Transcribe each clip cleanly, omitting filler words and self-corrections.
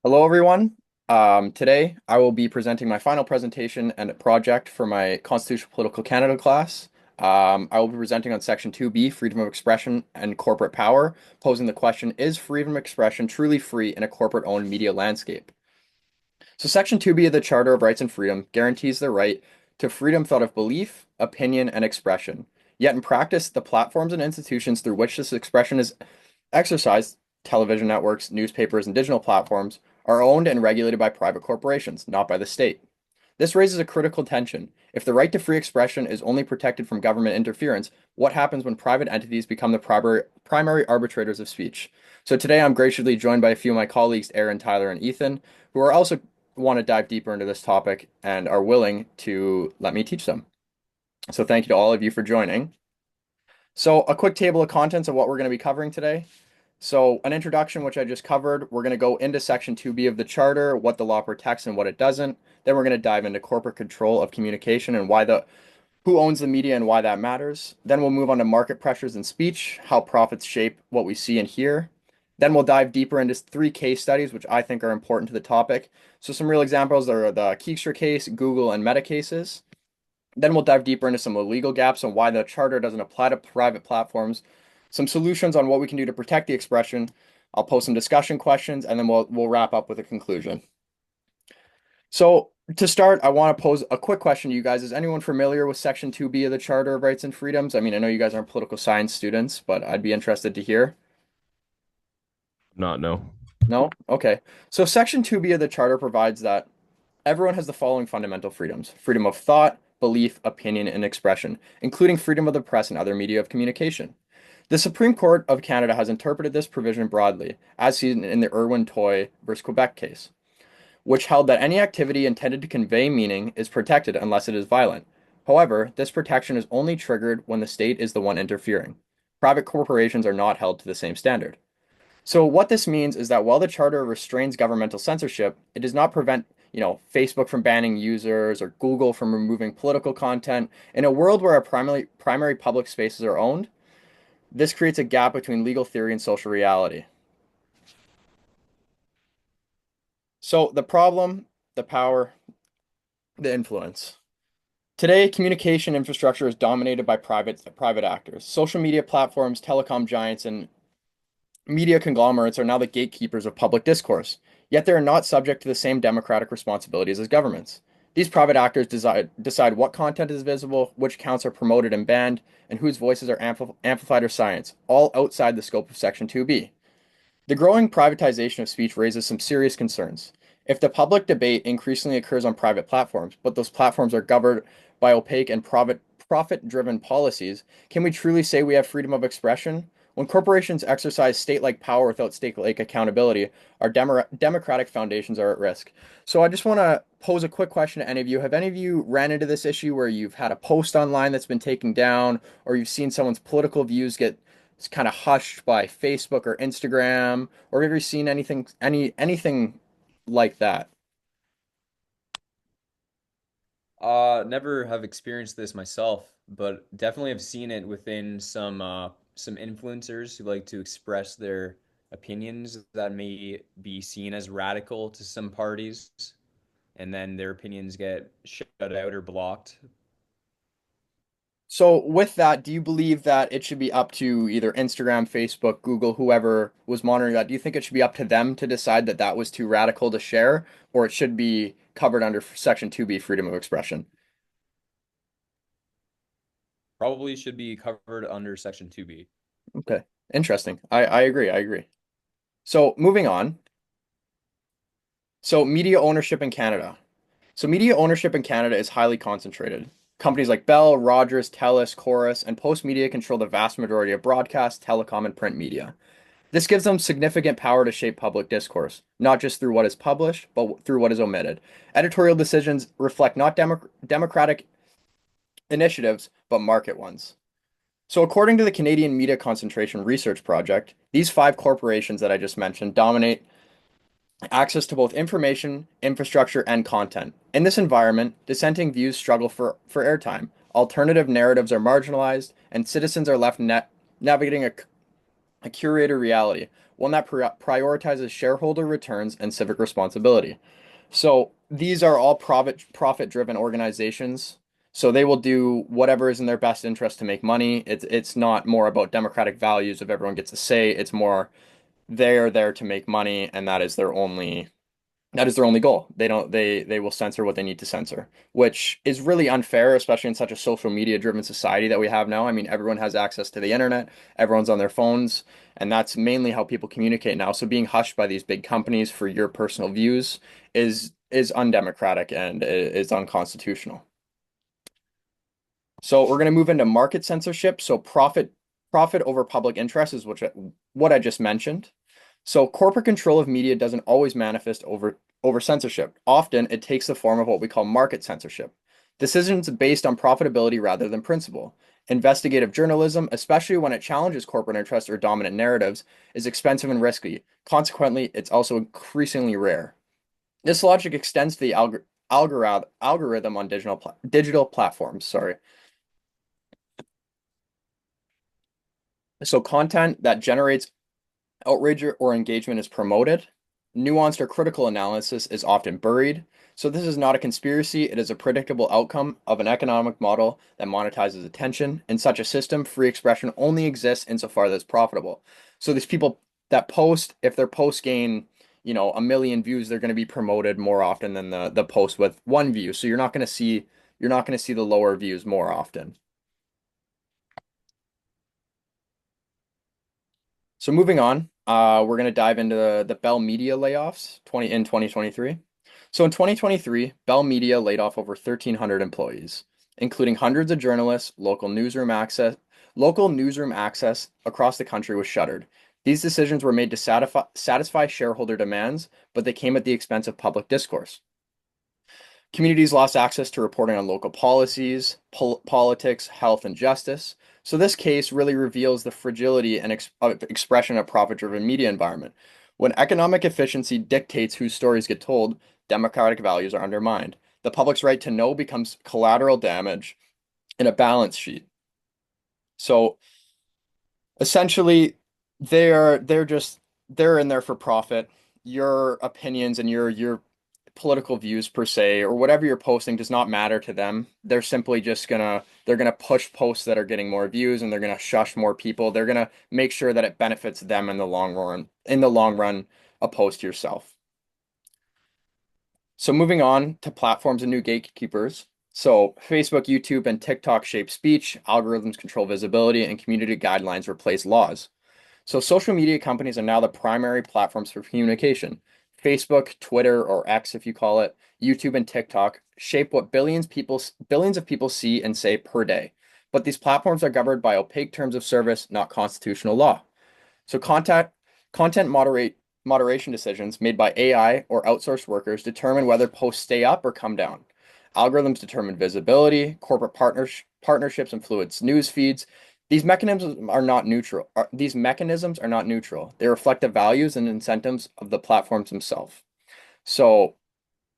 Hello, everyone. Today, I will be presenting my final presentation and project for my Constitutional Political Canada class. I will be presenting on Section 2B, Freedom of Expression and Corporate Power, posing the question, is freedom of expression truly free in a corporate-owned media landscape? So Section 2B of the Charter of Rights and Freedom guarantees the right to freedom thought of belief, opinion, and expression. Yet in practice, the platforms and institutions through which this expression is exercised, television networks, newspapers, and digital platforms, are owned and regulated by private corporations, not by the state. This raises a critical tension. If the right to free expression is only protected from government interference, what happens when private entities become the primary arbitrators of speech? So today I'm graciously joined by a few of my colleagues, Aaron, Tyler, and Ethan, who are also want to dive deeper into this topic and are willing to let me teach them. So thank you to all of you for joining. So a quick table of contents of what we're going to be covering today. So an introduction, which I just covered. We're going to go into Section 2B of the Charter, what the law protects and what it doesn't. Then we're going to dive into corporate control of communication and who owns the media and why that matters. Then we'll move on to market pressures in speech, how profits shape what we see and hear. Then we'll dive deeper into three case studies, which I think are important to the topic. So some real examples are the Keekstra case, Google, and Meta cases. Then we'll dive deeper into some legal gaps on why the charter doesn't apply to private platforms, some solutions on what we can do to protect the expression. I'll post some discussion questions, and then we'll wrap up with a conclusion. So to start, I want to pose a quick question to you guys. Is anyone familiar with Section 2B of the Charter of Rights and Freedoms? I mean, I know you guys aren't political science students, but I'd be interested to hear. Not no. No? Okay. So Section 2B of the Charter provides that everyone has the following fundamental freedoms: freedom of thought, belief, opinion, and expression, including freedom of the press and other media of communication. The Supreme Court of Canada has interpreted this provision broadly, as seen in the Irwin Toy v. Quebec case, which held that any activity intended to convey meaning is protected unless it is violent. However, this protection is only triggered when the state is the one interfering. Private corporations are not held to the same standard. So what this means is that while the charter restrains governmental censorship, it does not prevent, Facebook from banning users or Google from removing political content. In a world where our primary public spaces are owned, this creates a gap between legal theory and social reality. So the problem, the power, the influence. Today, communication infrastructure is dominated by private actors. Social media platforms, telecom giants, and media conglomerates are now the gatekeepers of public discourse, yet they are not subject to the same democratic responsibilities as governments. These private actors decide what content is visible, which accounts are promoted and banned, and whose voices are amplified or silenced, all outside the scope of Section 2B. The growing privatization of speech raises some serious concerns. If the public debate increasingly occurs on private platforms, but those platforms are governed by opaque and profit-driven policies, can we truly say we have freedom of expression? When corporations exercise state-like power without state-like accountability, our democratic foundations are at risk. So I just want to pose a quick question to any of you. Have any of you ran into this issue where you've had a post online that's been taken down, or you've seen someone's political views get kind of hushed by Facebook or Instagram, or have you seen anything like that? Never have experienced this myself, but definitely have seen it within some influencers who like to express their opinions that may be seen as radical to some parties, and then their opinions get shut out or blocked. So with that, do you believe that it should be up to either Instagram, Facebook, Google, whoever was monitoring that? Do you think it should be up to them to decide that that was too radical to share, or it should be covered under Section 2B, freedom of expression? Probably should be covered under Section 2B. Okay, interesting. I agree. I agree. So moving on. So media ownership in Canada. So media ownership in Canada is highly concentrated. Companies like Bell, Rogers, TELUS, Chorus, and Postmedia control the vast majority of broadcast, telecom, and print media. This gives them significant power to shape public discourse, not just through what is published, but through what is omitted. Editorial decisions reflect not democratic initiatives, but market ones. So, according to the Canadian Media Concentration Research Project, these five corporations that I just mentioned dominate access to both information, infrastructure, and content. In this environment, dissenting views struggle for airtime. Alternative narratives are marginalized, and citizens are left navigating a curated reality, one that prioritizes shareholder returns and civic responsibility. So these are all profit driven organizations. So they will do whatever is in their best interest to make money. It's not more about democratic values of everyone gets a say. It's more they're there to make money, and that is their only goal. They will censor what they need to censor, which is really unfair, especially in such a social media driven society that we have now. I mean, everyone has access to the internet, everyone's on their phones, and that's mainly how people communicate now. So being hushed by these big companies for your personal views is undemocratic and is unconstitutional. So we're going to move into market censorship. So profit over public interest is what I just mentioned. So corporate control of media doesn't always manifest over censorship. Often it takes the form of what we call market censorship. Decisions based on profitability rather than principle. Investigative journalism, especially when it challenges corporate interests or dominant narratives, is expensive and risky. Consequently, it's also increasingly rare. This logic extends to the algorithm on digital platforms. Sorry. So content that generates outrage or engagement is promoted. Nuanced or critical analysis is often buried. So this is not a conspiracy, it is a predictable outcome of an economic model that monetizes attention. In such a system, free expression only exists insofar as it's profitable. So these people that post, if their posts gain, 1 million views, they're going to be promoted more often than the post with one view. So you're not going to see the lower views more often. So moving on, we're going to dive into the Bell Media layoffs 2023. So in 2023, Bell Media laid off over 1,300 employees, including hundreds of journalists. Local newsroom access across the country was shuttered. These decisions were made to satisfy shareholder demands, but they came at the expense of public discourse. Communities lost access to reporting on local policies, politics, health, and justice. So this case really reveals the fragility and expression of profit-driven media environment. When economic efficiency dictates whose stories get told, democratic values are undermined. The public's right to know becomes collateral damage in a balance sheet. So essentially, they're in there for profit. Your opinions and your political views per se or whatever you're posting does not matter to them. They're simply just they're gonna push posts that are getting more views and they're gonna shush more people. They're gonna make sure that it benefits them in the long run, opposed to yourself. So moving on to platforms and new gatekeepers. So Facebook, YouTube, and TikTok shape speech, algorithms control visibility, and community guidelines replace laws. So social media companies are now the primary platforms for communication. Facebook, Twitter, or X if you call it, YouTube and TikTok shape what billions of people see and say per day. But these platforms are governed by opaque terms of service, not constitutional law. So content moderation decisions made by AI or outsourced workers determine whether posts stay up or come down. Algorithms determine visibility, corporate partnerships influence news feeds. These mechanisms are not neutral. They reflect the values and incentives of the platforms themselves. So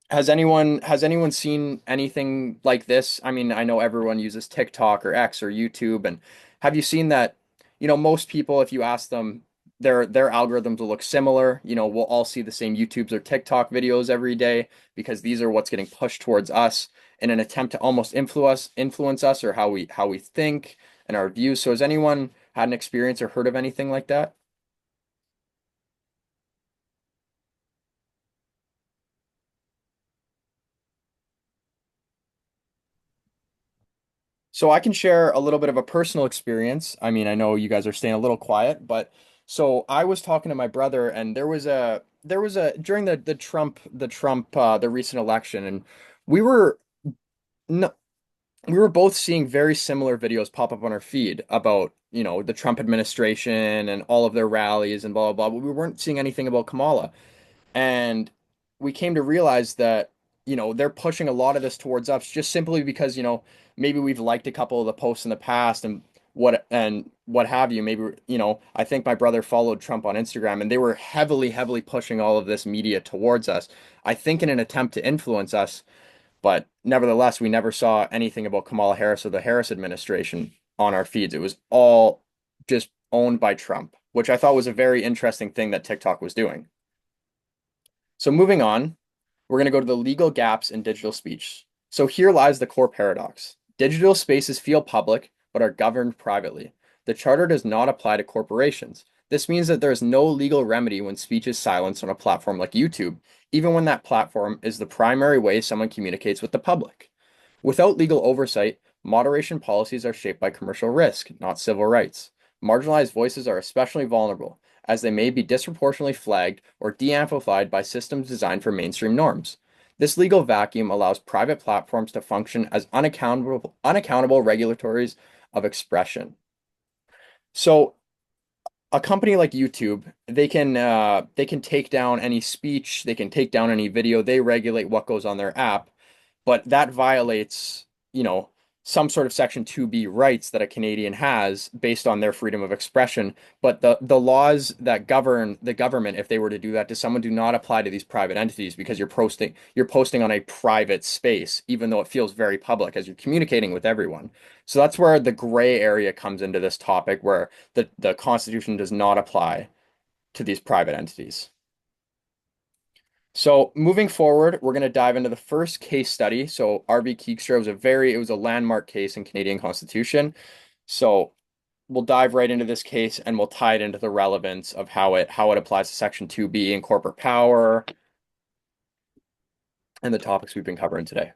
has anyone seen anything like this? I mean, I know everyone uses TikTok or X or YouTube, and have you seen that, most people, if you ask them, their algorithms will look similar. We'll all see the same YouTubes or TikTok videos every day because these are what's getting pushed towards us in an attempt to almost influence us or how we think and our views. So has anyone had an experience or heard of anything like that? So I can share a little bit of a personal experience. I mean, I know you guys are staying a little quiet, but so I was talking to my brother and there was a during the recent election, and we were no, we were both seeing very similar videos pop up on our feed about, the Trump administration and all of their rallies and blah blah blah, but we weren't seeing anything about Kamala. And we came to realize that, they're pushing a lot of this towards us just simply because, maybe we've liked a couple of the posts in the past and what have you. Maybe, I think my brother followed Trump on Instagram and they were heavily, heavily pushing all of this media towards us. I think in an attempt to influence us, but nevertheless, we never saw anything about Kamala Harris or the Harris administration on our feeds. It was all just owned by Trump. which I thought was a very interesting thing that TikTok was doing. So moving on, we're going to go to the legal gaps in digital speech. So here lies the core paradox. Digital spaces feel public, but are governed privately. The charter does not apply to corporations. This means that there is no legal remedy when speech is silenced on a platform like YouTube, even when that platform is the primary way someone communicates with the public. Without legal oversight, moderation policies are shaped by commercial risk, not civil rights. Marginalized voices are especially vulnerable, as they may be disproportionately flagged or de-amplified by systems designed for mainstream norms. This legal vacuum allows private platforms to function as unaccountable regulators of expression. So a company like YouTube, they can take down any speech, they can take down any video, they regulate what goes on their app, but that violates, some sort of Section 2B rights that a Canadian has based on their freedom of expression. But the laws that govern the government, if they were to do that to someone, do not apply to these private entities because you're posting on a private space, even though it feels very public as you're communicating with everyone. So that's where the gray area comes into this topic, where the Constitution does not apply to these private entities. So moving forward, we're going to dive into the first case study. So RV Keekstra was a landmark case in Canadian Constitution. So we'll dive right into this case and we'll tie it into the relevance of how it applies to Section 2B and corporate power and the topics we've been covering today.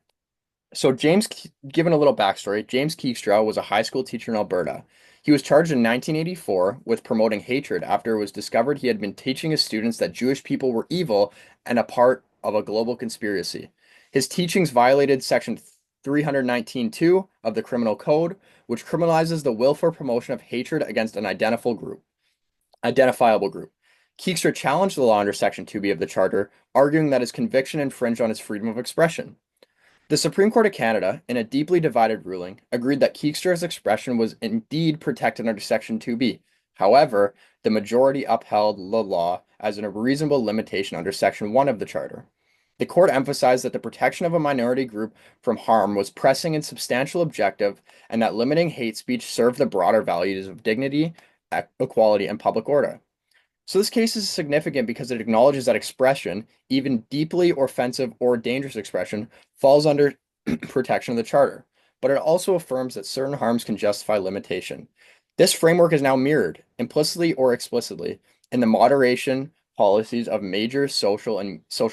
So given a little backstory, James Keekstra was a high school teacher in Alberta. He was charged in 1984 with promoting hatred after it was discovered he had been teaching his students that Jewish people were evil and a part of a global conspiracy. His teachings violated Section 319(2) of the Criminal Code, which criminalizes the willful promotion of hatred against an identifiable group. Keekstra challenged the law under Section 2B of the Charter, arguing that his conviction infringed on his freedom of expression. The Supreme Court of Canada, in a deeply divided ruling, agreed that Keekstra's expression was indeed protected under Section 2B. However, the majority upheld the law as a reasonable limitation under Section 1 of the Charter. The court emphasized that the protection of a minority group from harm was pressing and substantial objective, and that limiting hate speech served the broader values of dignity, equality, and public order. So this case is significant because it acknowledges that expression, even deeply offensive or dangerous expression, falls under protection of the Charter, but it also affirms that certain harms can justify limitation. This framework is now mirrored, implicitly or explicitly, in the moderation policies of major social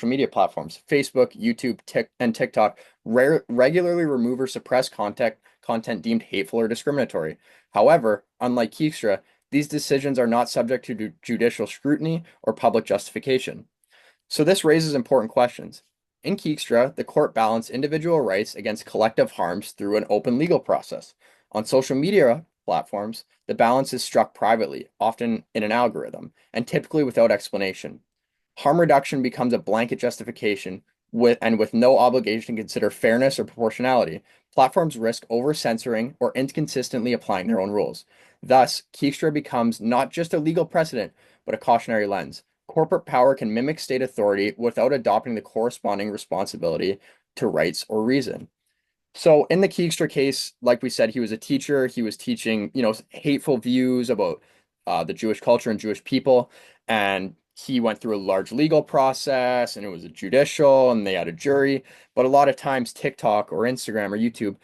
media platforms. Facebook, YouTube, and TikTok regularly remove or suppress content deemed hateful or discriminatory. However, unlike Keekstra, these decisions are not subject to judicial scrutiny or public justification. So this raises important questions. In Keekstra, the court balanced individual rights against collective harms through an open legal process. On social media platforms, the balance is struck privately, often in an algorithm, and typically without explanation. Harm reduction becomes a blanket justification with no obligation to consider fairness or proportionality. Platforms risk over-censoring or inconsistently applying their own rules. Thus, Keekstra becomes not just a legal precedent, but a cautionary lens. Corporate power can mimic state authority without adopting the corresponding responsibility to rights or reason. So in the Keekstra case, like we said, he was a teacher. He was teaching, hateful views about the Jewish culture and Jewish people. And he went through a large legal process and it was a judicial and they had a jury. But a lot of times TikTok or Instagram or YouTube,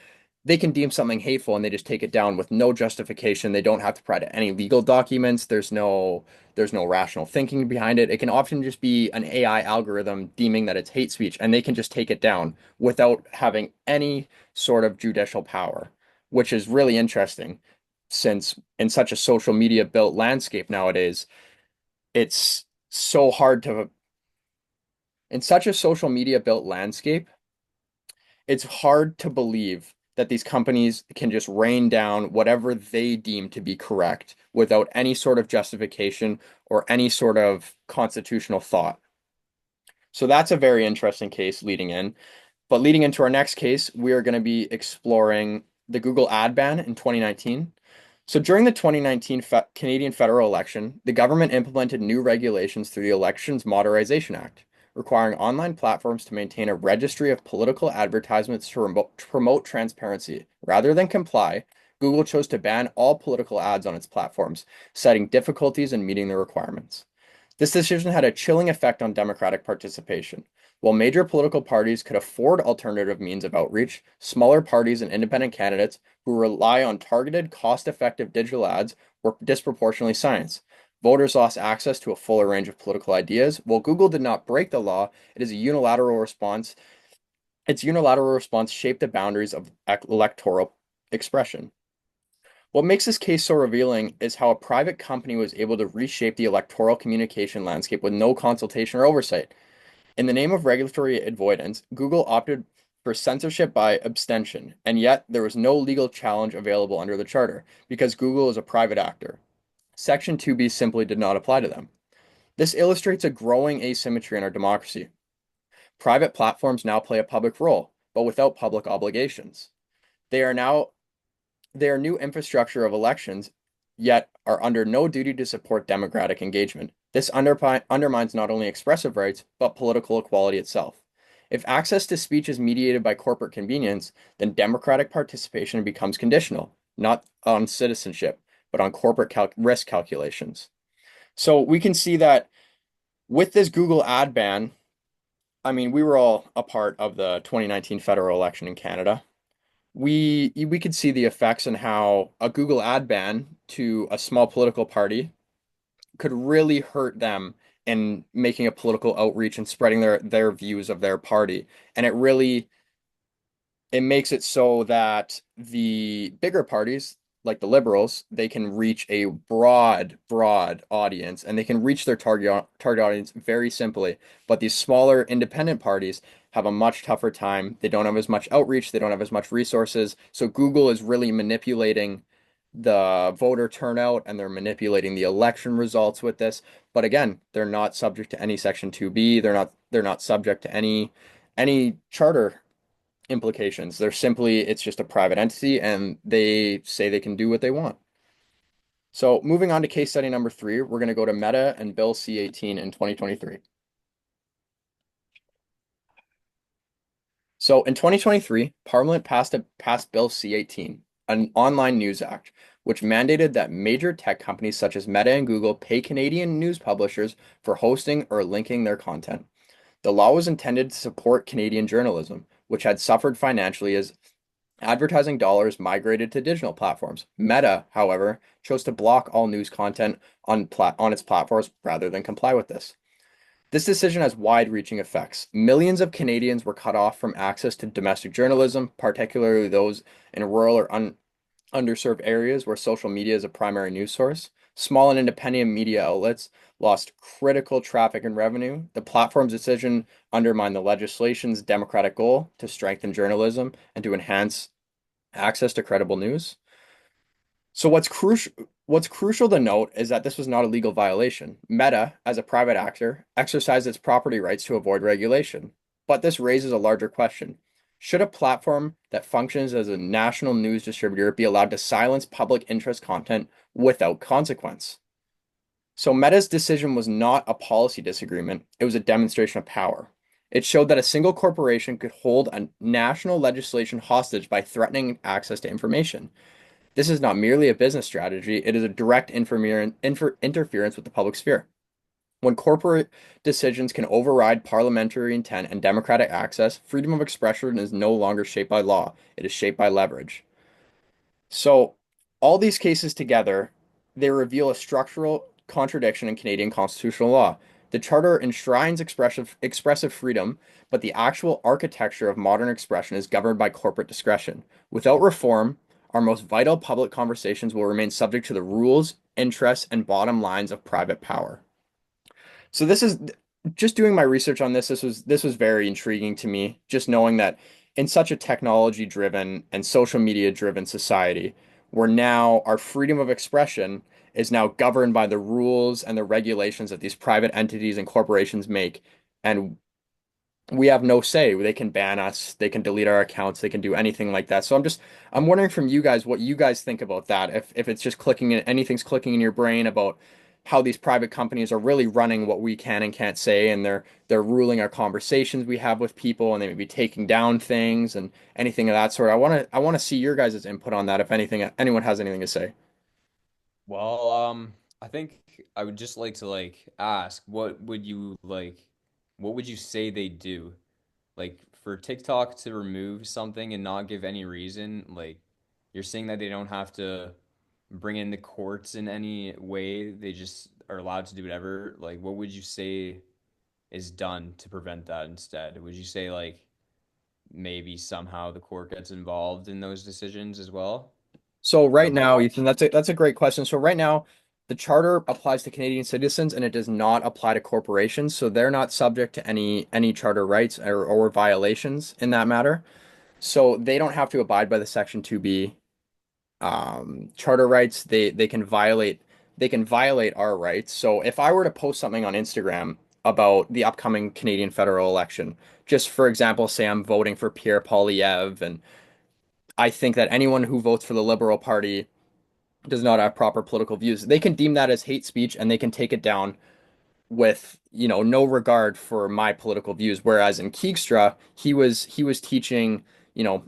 they can deem something hateful and they just take it down with no justification. They don't have to provide any legal documents. There's no rational thinking behind it. It can often just be an AI algorithm deeming that it's hate speech and they can just take it down without having any sort of judicial power, which is really interesting since in such a social media built landscape nowadays, it's so hard to in such a social media built landscape, it's hard to believe that these companies can just rain down whatever they deem to be correct without any sort of justification or any sort of constitutional thought. So that's a very interesting case leading in. But leading into our next case, we are going to be exploring the Google ad ban in 2019. So during the 2019 Canadian federal election, the government implemented new regulations through the Elections Modernization Act, requiring online platforms to maintain a registry of political advertisements to promote transparency. Rather than comply, Google chose to ban all political ads on its platforms, citing difficulties in meeting the requirements. This decision had a chilling effect on democratic participation. While major political parties could afford alternative means of outreach, smaller parties and independent candidates who rely on targeted, cost-effective digital ads were disproportionately silenced. Voters lost access to a fuller range of political ideas. While Google did not break the law, it is a unilateral response. Its unilateral response shaped the boundaries of electoral expression. What makes this case so revealing is how a private company was able to reshape the electoral communication landscape with no consultation or oversight. In the name of regulatory avoidance, Google opted for censorship by abstention, and yet there was no legal challenge available under the charter because Google is a private actor. Section 2B simply did not apply to them. This illustrates a growing asymmetry in our democracy. Private platforms now play a public role, but without public obligations. They are now they are new infrastructure of elections, yet are under no duty to support democratic engagement. This undermines not only expressive rights, but political equality itself. If access to speech is mediated by corporate convenience, then democratic participation becomes conditional, not on citizenship, but on corporate risk calculations. So we can see that with this Google ad ban, I mean, we were all a part of the 2019 federal election in Canada. We could see the effects and how a Google ad ban to a small political party could really hurt them in making a political outreach and spreading their views of their party. And it makes it so that the bigger parties, like the liberals, they can reach a broad audience and they can reach their target audience very simply. But these smaller independent parties have a much tougher time. They don't have as much outreach, they don't have as much resources. So Google is really manipulating the voter turnout and they're manipulating the election results with this. But again, they're not subject to any Section 2B. They're not subject to any charter implications. It's just a private entity and they say they can do what they want. So moving on to case study number 3, we're going to go to Meta and Bill C-18 in 2023. So in 2023, Parliament passed Bill C-18, an online news act, which mandated that major tech companies such as Meta and Google pay Canadian news publishers for hosting or linking their content. The law was intended to support Canadian journalism, which had suffered financially as advertising dollars migrated to digital platforms. Meta, however, chose to block all news content on its platforms rather than comply with this. This decision has wide-reaching effects. Millions of Canadians were cut off from access to domestic journalism, particularly those in rural or underserved areas where social media is a primary news source. Small and independent media outlets lost critical traffic and revenue. The platform's decision undermined the legislation's democratic goal to strengthen journalism and to enhance access to credible news. So what's crucial to note is that this was not a legal violation. Meta, as a private actor, exercised its property rights to avoid regulation. But this raises a larger question. Should a platform that functions as a national news distributor be allowed to silence public interest content without consequence? So Meta's decision was not a policy disagreement, it was a demonstration of power. It showed that a single corporation could hold a national legislation hostage by threatening access to information. This is not merely a business strategy, it is a direct interference with the public sphere. When corporate decisions can override parliamentary intent and democratic access, freedom of expression is no longer shaped by law, it is shaped by leverage. So, all these cases together, they reveal a structural contradiction in Canadian constitutional law. The Charter enshrines expressive freedom, but the actual architecture of modern expression is governed by corporate discretion. Without reform, our most vital public conversations will remain subject to the rules, interests, and bottom lines of private power. So this is just doing my research on this. This was very intriguing to me, just knowing that in such a technology driven and social media driven society, where now our freedom of expression is now governed by the rules and the regulations that these private entities and corporations make, and we have no say. They can ban us, they can delete our accounts, they can do anything like that. So I'm wondering from you guys what you guys think about that. If it's just anything's clicking in your brain about how these private companies are really running what we can and can't say, and they're ruling our conversations we have with people, and they may be taking down things and anything of that sort. I want to see your guys' input on that if anyone has anything to say. Well, I think I would just like to ask, what would you say they do? Like for TikTok to remove something and not give any reason, like you're saying that they don't have to bring in the courts in any way, they just are allowed to do whatever. Like what would you say is done to prevent that instead? Would you say maybe somehow the court gets involved in those decisions as well? So Or right now, Ethan, that's a great question. So right now, the charter applies to Canadian citizens and it does not apply to corporations. So they're not subject to any charter rights or violations in that matter. So they don't have to abide by the Section 2B charter rights. They can violate our rights. So if I were to post something on Instagram about the upcoming Canadian federal election, just for example, say I'm voting for Pierre Poilievre, and I think that anyone who votes for the Liberal Party does not have proper political views, they can deem that as hate speech and they can take it down with, no regard for my political views. Whereas in Keegstra, he was teaching, you know,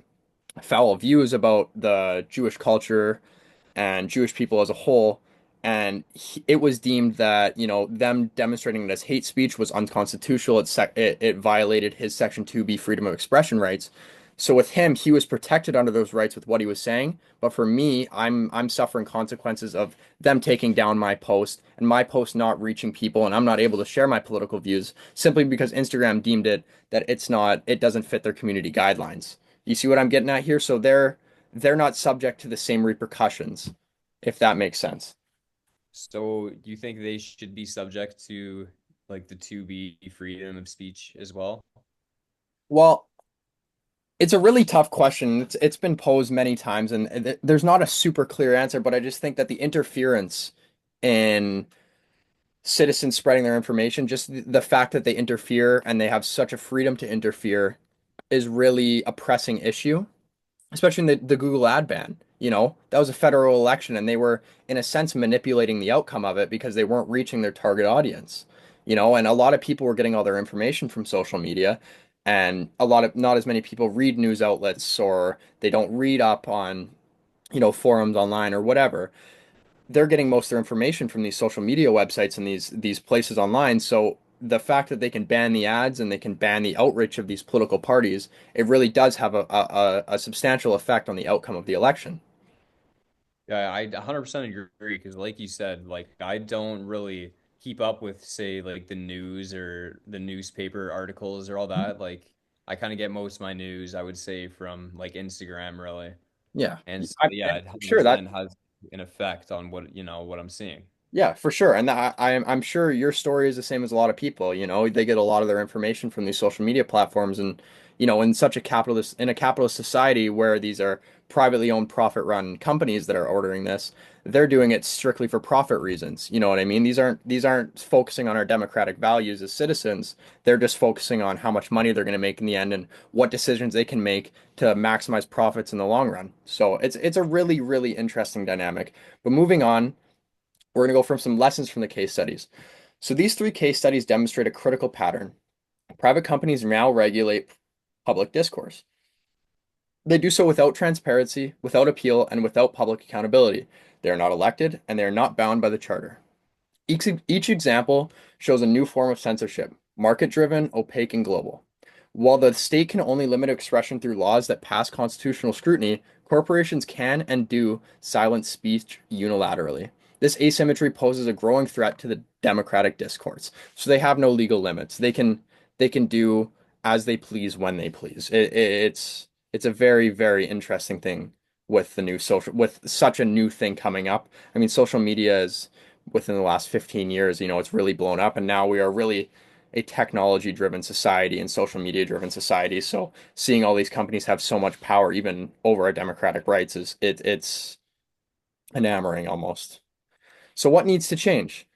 foul views about the Jewish culture and Jewish people as a whole. And it was deemed that, them demonstrating it as hate speech was unconstitutional. It violated his Section 2B freedom of expression rights. So with him, he was protected under those rights with what he was saying. But for me, I'm suffering consequences of them taking down my post and my post not reaching people, and I'm not able to share my political views simply because Instagram deemed it that it doesn't fit their community guidelines. You see what I'm getting at here? So they're not subject to the same repercussions, if that makes sense. so you think they should be subject to like the 2B freedom of speech as well? Well, it's a really tough question. It's been posed many times, and there's not a super clear answer, but I just think that the interference in citizens spreading their information, just the fact that they interfere and they have such a freedom to interfere, is really a pressing issue, especially in the Google ad ban. That was a federal election and they were, in a sense, manipulating the outcome of it because they weren't reaching their target audience. And a lot of people were getting all their information from social media, and not as many people read news outlets, or they don't read up on, forums online or whatever. They're getting most of their information from these social media websites and these places online. So the fact that they can ban the ads and they can ban the outreach of these political parties, it really does have a substantial effect on the outcome of the election. Yeah, I 100% agree because like you said, like I don't really keep up with say like the news or the newspaper articles or all that. Like I kind of get most of my news, I would say, from like Instagram really. Yeah, And so, yeah, and it for sure that. 100% has an effect on what I'm seeing. Yeah, for sure. And I'm sure your story is the same as a lot of people. They get a lot of their information from these social media platforms, and in a capitalist society where these are privately owned, profit-run companies that are ordering this, they're doing it strictly for profit reasons. You know what I mean? These aren't focusing on our democratic values as citizens. They're just focusing on how much money they're going to make in the end and what decisions they can make to maximize profits in the long run. So it's a really, really interesting dynamic. But moving on, we're going to go from some lessons from the case studies. So these three case studies demonstrate a critical pattern. Private companies now regulate public discourse. They do so without transparency, without appeal, and without public accountability. They are not elected, and they are not bound by the charter. Each example shows a new form of censorship, market-driven, opaque, and global. While the state can only limit expression through laws that pass constitutional scrutiny, corporations can and do silence speech unilaterally. This asymmetry poses a growing threat to the democratic discourse. So they have no legal limits. They can do as they please when they please. It's a very, very interesting thing with such a new thing coming up. I mean, social media is, within the last 15 years, it's really blown up, and now we are really a technology driven society and social media driven society. So seeing all these companies have so much power even over our democratic rights it's enamoring almost. So what needs to change?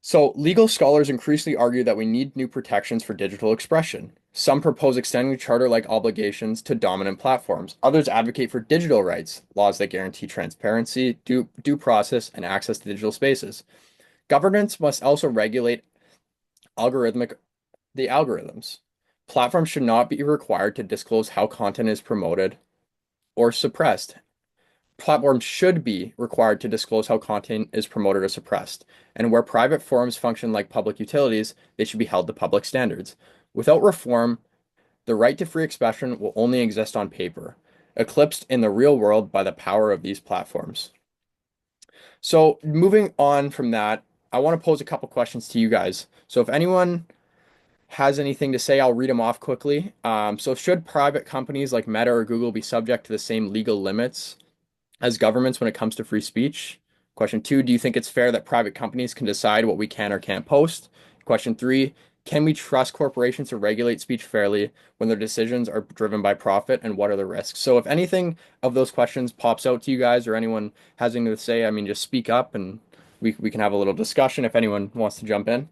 So legal scholars increasingly argue that we need new protections for digital expression. Some propose extending charter-like obligations to dominant platforms. Others advocate for digital rights, laws that guarantee transparency, due process, and access to digital spaces. Governments must also regulate algorithmic the algorithms. Platforms should not be required to disclose how content is promoted or suppressed. Platforms should be required to disclose how content is promoted or suppressed. And where private forums function like public utilities, they should be held to public standards. Without reform, the right to free expression will only exist on paper, eclipsed in the real world by the power of these platforms. So, moving on from that, I want to pose a couple questions to you guys. So, if anyone has anything to say, I'll read them off quickly. So, should private companies like Meta or Google be subject to the same legal limits as governments when it comes to free speech? Question two, do you think it's fair that private companies can decide what we can or can't post? Question three, can we trust corporations to regulate speech fairly when their decisions are driven by profit, and what are the risks? So if anything of those questions pops out to you guys or anyone has anything to say, I mean, just speak up and we can have a little discussion if anyone wants to jump in.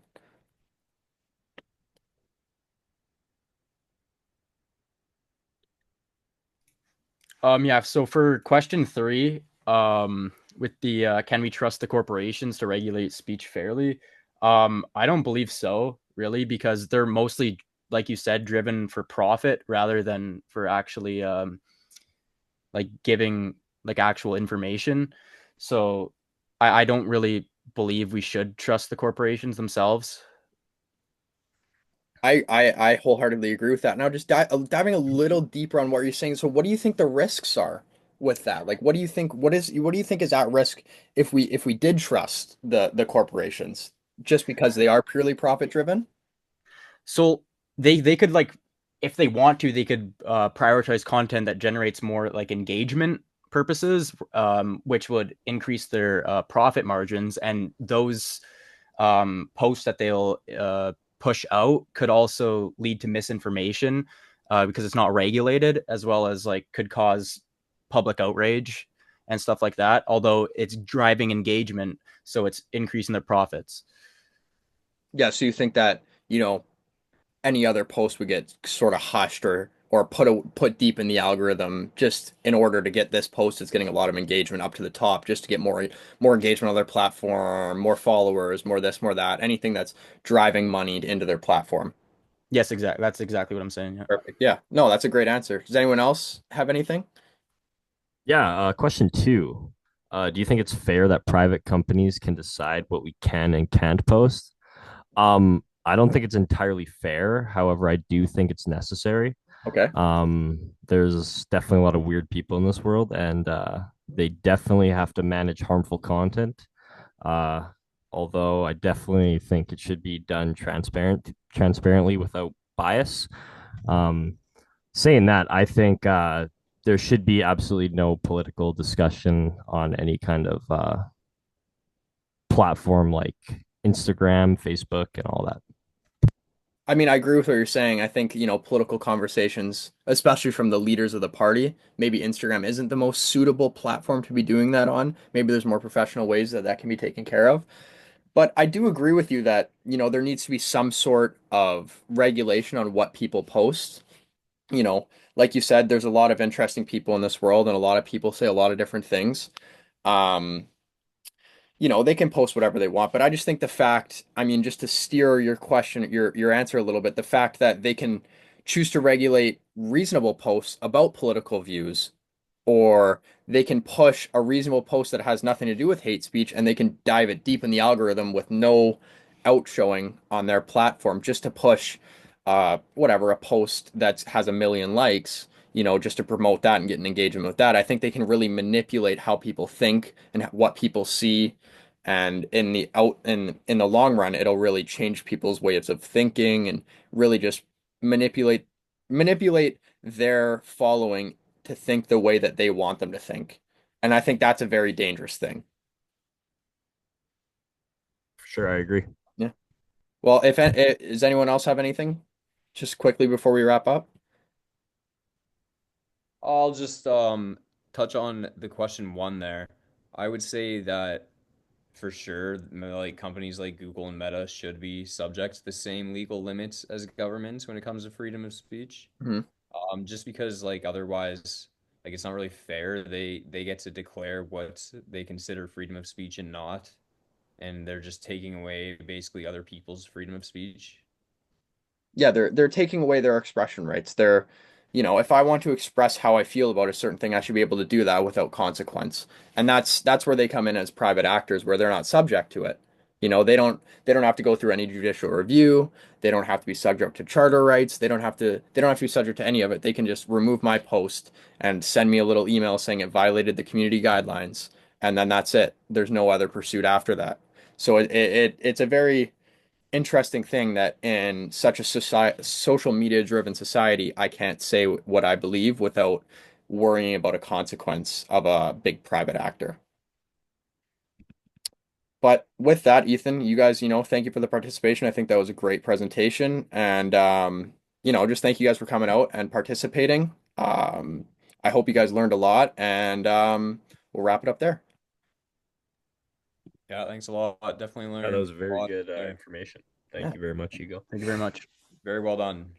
Yeah, so for question three, with the can we trust the corporations to regulate speech fairly? I don't believe so, really, because they're mostly, like you said, driven for profit rather than for actually like giving like actual information. So I don't really believe we should trust the corporations themselves. I wholeheartedly agree with that. Now, just diving a little deeper on what you're saying. So, what do you think the risks are with that? Like, what do you think? What do you think is at risk if we did trust the corporations just because they are purely profit driven? So they could like if they want to, they could prioritize content that generates more like engagement purposes, which would increase their profit margins. And those posts that they'll push out could also lead to misinformation because it's not regulated, as well as like could cause public outrage and stuff like that. Although it's driving engagement, so it's increasing their profits. Yeah. So you think that any other post would get sort of hushed or put deep in the algorithm just in order to get this post that's getting a lot of engagement up to the top, just to get more engagement on their platform, more followers, more this, more that, anything that's driving money into their platform. Yes, exactly. That's exactly what I'm saying. Yeah. Perfect. Yeah. No, that's a great answer. Does anyone else have anything? Yeah, question two. Do you think it's fair that private companies can decide what we can and can't post? I don't think it's entirely fair. However, I do think it's necessary. Okay. There's definitely a lot of weird people in this world, and they definitely have to manage harmful content. Uh, Although I definitely think it should be done transparently without bias. Um, Saying that, I think there should be absolutely no political discussion on any kind of platform like Instagram, Facebook, and all that. I mean, I agree with what you're saying. I think, political conversations, especially from the leaders of the party, maybe Instagram isn't the most suitable platform to be doing that on. Maybe there's more professional ways that that can be taken care of. But I do agree with you that, there needs to be some sort of regulation on what people post. You know, like you said, there's a lot of interesting people in this world and a lot of people say a lot of different things. Um, they can post whatever they want, but I just think the fact, I mean, just to steer your question, your answer a little bit, the fact that they can choose to regulate reasonable posts about political views, or they can push a reasonable post that has nothing to do with hate speech, and they can dive it deep in the algorithm with no outshowing on their platform just to push whatever a post that has a million likes, just to promote that and get an engagement with that. I think they can really manipulate how people think and what people see. And in the long run, it'll really change people's ways of thinking and really just manipulate manipulate their following to think the way that they want them to think. And I think that's a very dangerous thing. For sure, I agree. Yeah. Well, does anyone else have anything just quickly before we wrap up? I'll just touch on the question one there. I would say that for sure, like companies like Google and Meta should be subject to the same legal limits as governments when it comes to freedom of speech. Mhm. Just because like otherwise, like it's not really fair. They get to declare what they consider freedom of speech and not. and they're just taking away basically other people's freedom of speech. Yeah, they're taking away their expression rights. If I want to express how I feel about a certain thing, I should be able to do that without consequence. And that's where they come in as private actors, where they're not subject to it. They don't have to go through any judicial review. They don't have to be subject to charter rights. They don't have to be subject to any of it. They can just remove my post and send me a little email saying it violated the community guidelines, and then that's it. There's no other pursuit after that. So it's a very interesting thing that in such a social media driven society, I can't say what I believe without worrying about a consequence of a big private actor. But with that, Ethan, you guys, thank you for the participation. I think that was a great presentation. And, just thank you guys for coming out and participating. I hope you guys learned a lot, and we'll wrap it up there. Yeah, thanks a lot. Definitely Yeah, that learned was a very lot good today. information. Yeah. Thank you very much, Hugo. Thank you very much. Very well done.